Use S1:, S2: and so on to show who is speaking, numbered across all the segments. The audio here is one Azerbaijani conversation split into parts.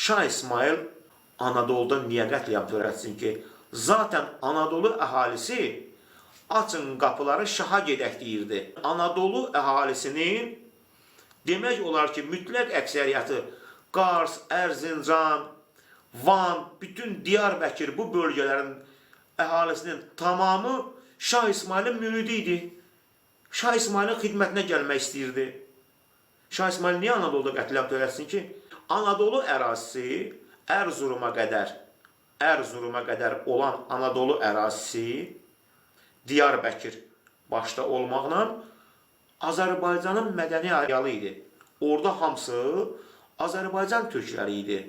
S1: Şah İsmail Anadolu'da niyə qətliam törətsin ki? Zaten Anadolu əhalisi açın qapıları şaha gedək deyirdi. Anadolu əhalisinin demək olar ki, mütləq əksəriyyəti Qars, Ərzincan, Van, bütün Diyarbəkir bu bölgələrin əhalisinin tamamı Şah İsmailin müridi idi. Şah İsmailin xidmətinə gəlmək istəyirdi. Şah İsmail niyə Anadolu'da qətliam törətsin ki? Anadolu ərazisi Ərzuruma qədər olan Anadolu ərazisi Diyarbəkir başda olmaqla Azərbaycanın mədəni arealı idi. Orada hamısı Azərbaycan türkləri idi.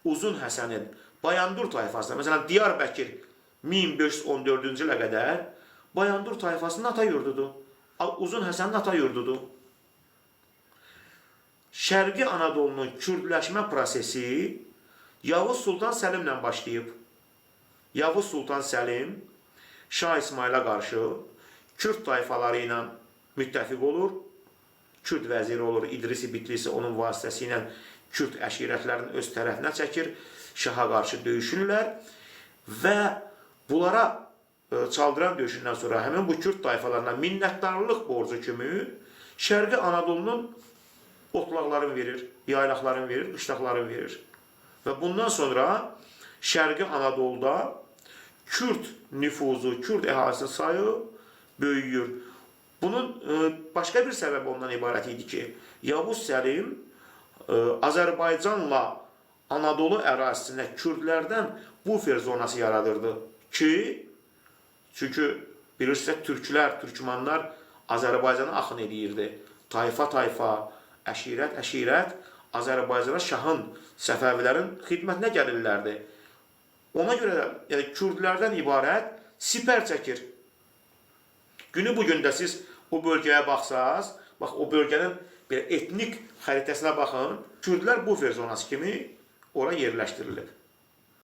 S1: Uzun Həsənin Bayandur tayfasına, məsələn Diyarbəkir 1514-cü ilə qədər Bayandur tayfasının ata yurdudur. Uzun Həsənin ata yurdudur. Şərqi Anadolunun kürdləşmə prosesi Yavuz Sultan Səlimlə başlayıb. Yavuz Sultan Səlim Şah İsmailə qarşı Kürd tayfaları ilə müttəfiq olur. Kürd vəziri olur. İdrisi Bitlisi onun vasitəsilə Kürd əşirətlərini öz tərəfinə çəkir. Şaha qarşı döyüşürlər və bunlara çaldıran döyüşündən sonra həmin bu Kürd tayfalarına minnətdarlıq borcu kimi Şərqi Anadolunun otlaqlarını verir, yaylaqlarını verir, qışlaqlarını verir. Və bundan sonra Şərqi Anadolu'da Kürd nüfuzu, Kürd əhalisinin sayı böyüyür. Bunun başqa bir səbəbi ondan ibarət idi ki, Yavuz Səlim Azərbaycanla Anadolu ərazisində Kürdlərdən bufer zonası yaradırdı ki, çünki bilirsiniz, türklər, türkmanlar Azərbaycana axın edirdi. Tayfa, əşirət Azərbaycana şahın, Səfəvilərin xidmətinə gəlirlərdi. Ona görə Kürdlərdən ibarət sipər çəkir. Günü bugün də siz o bölgəyə baxsaz, bax o bölgənin etnik xəritəsinə baxın, Kürdlər bufer zonası kimi ora yerləşdirilib.